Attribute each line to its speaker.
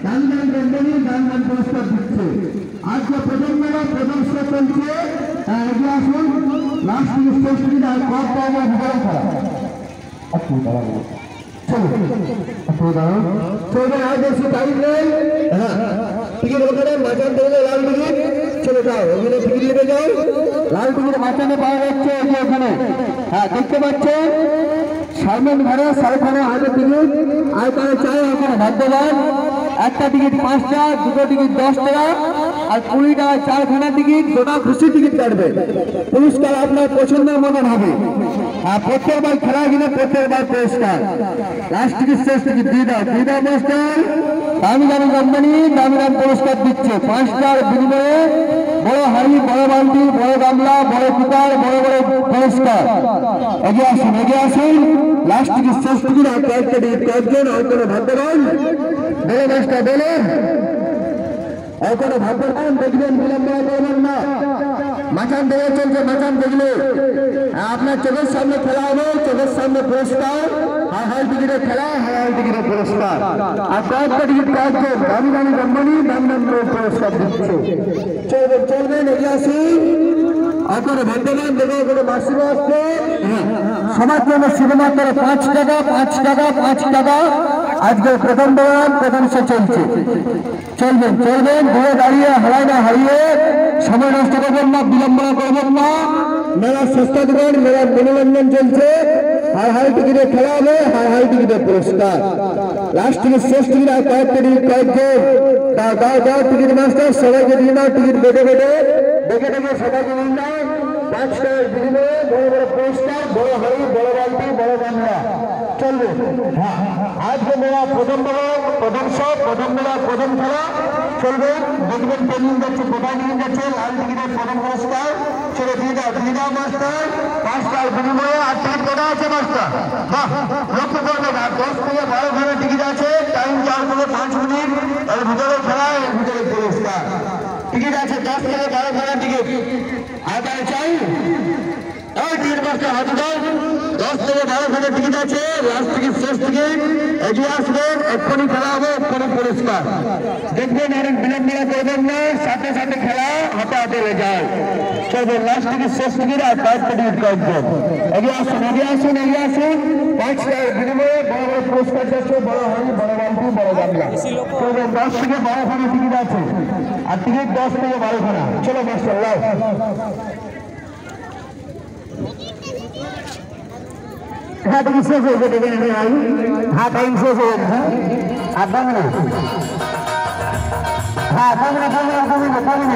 Speaker 1: দানদান company দানদান পুরস্কার দিচ্ছে। আজকে প্রথম মেলা প্রথম শো চলছে। এগিয়ে আসুন, লাস্ট স্টেশন আর কপ পাওয়া বিতরণ করা। চলবে আর বেশি টাইম নেই। হ্যাঁ, টিকিট ওখানে মাঝান দেখলে লাল টিকিট চলে যাও, ওখানে টিকিট নিতে যাও। লাল টিকিট মাঝানে পাওয়া যাচ্ছে ওখানে। হ্যাঁ, দেখতে পাচ্ছেন সালমান ঘরে সালখানে হাতে টিকিট আর তারা চাই ওখানে ভাগ্যবান। একটা টিকিট 5 টাকা, দুটো টিকিট 10 টাকা আর 20 টাকা 4খানা টিকিট। গোটা খুশি টিকিট কাটবে, পুরস্কার আপনার পছন্দের মতন হবে। আর প্রত্যেকবার খেলা কিনে প্রত্যেকবার পুরস্কার। লাস্ট টিকিট শেষ টিকিট দিয়ে দাও মাস্টার। দামি দামি কোম্পানি দামি দামি পুরস্কার দিচ্ছে। 5 টাকার বিনিময়ে বড় হাড়ি, বড় বালতি, বড় গামলা, বড় কুকার, বড় বড় পুরস্কার। এগিয়ে আসুন, লাস্ট টিকিট শেষ টিকিট আর কয়েকটা টিকিট কয়েকজন আর কোনো ভাগ্যবান বলে মাস্টার বলে আর কোনো ভাগ্যবান দেখবেন, বিলম্ব করবেন না। মাচান দেখে চলছে, মাচান দেখলে আপনার চোখের সামনে খেলা হবে, চোখের সামনে পুরস্কার। হাই টিকিটের খেলা, হাই টিকিটের পুরস্কার আর কয়েকটা টিকিট কয়েকজন দামি দামি কোম্পানি দামি দামি পুরস্কার দিচ্ছে। চলবেন এগিয়ে আসুন আর কোনো ভাগ্যবান দেখে কোনো মাসিক আসছে। সবার জন্য শুধুমাত্র 5 টাকা 5 টাকা 5 টাকা। আজকে প্রথম দৌড়ান প্রথম সে চলছে। চলবেন ঘুরে দাঁড়িয়ে হারায় না হারিয়ে সময় নষ্ট করবেন না, বিলম্বনা করবেন না। মেলার সস্তা দোকান, মেলার মনোরঞ্জন চলছে। হাই টিকিটের খেলা হবে, হাই টিকিটের পুরস্কার। লাস্ট টিকিট শেষ টিকিট আর কয়েকটা টিকিট কয়েকজন দাও টিকিট মাস্টার সবাইকে দিয়ে দাও। টিকিট দেখে সবাইকে দিয়ে দাও। 5 টাকার বিনিময়ে বড় বড় পুরস্কার, বড় হাড়ি, বড় বালতি, বড় গামলা চলবে। আজকে মেলা প্রথম মেলা প্রথম খেলা চলবে। দেখবেন ট্রেনিং যাচ্ছে, কোথায় নিয়ে যাচ্ছে। লাল টিকিটের প্রথম পুরস্কার ছেড়ে দিয়ে দাও মাস্টার। 5 টাকার বিনিময়ে আর টিকিট কটা আছে মাস্টার? লক্ষ্য করবেন, আর 10 থেকে 12 ঘন্টা টিকিট আছে। টাইম 4 থেকে 5 মিনিট। এর ভিতরে খেলা, এর ভিতরে পুরস্কার। টিকিট আছে 10 থেকে 12 ঘন্টা টিকিট। আর তাহলে চাই টিকিট মাস্টার হাতে দাও। 10 থেকে 12 ঘন্টা টিকিট আছে। লাস্ট টিকিট শেষ টিকিট। এগিয়ে আসবেন, এক্ষুনি খেলা হবে, এক্ষুনি পুরস্কার। দেখবেন আর বিলম্বনা করবেন না, সাথে সাথে খেলা হাতে লেগে যায়। চলবেন লাস্ট টিকিট শেষ টিকিট আর কয়েকটা টিকিট কয়েকজন। এগিয়ে আসুন 5 টাকার বিনিময়ে বড় বড় পুরস্কার যাচ্ছে, বড় হাড়ি, বড় বালতি, বড় গামলা। চলবেন 10 থেকে 12 ঘন্টা টিকিট আছে আর টিকিট 10 থেকে 12 ঘন্টা। চলো মাস্টার লাও। হ্যাঁ টিকিট শেষ হয়েছে, দেখেন হ্যাঁ টাইম শেষ হয়ে গেছে। আর দামে না, হ্যাঁ দামে না হ্যাঁ দামে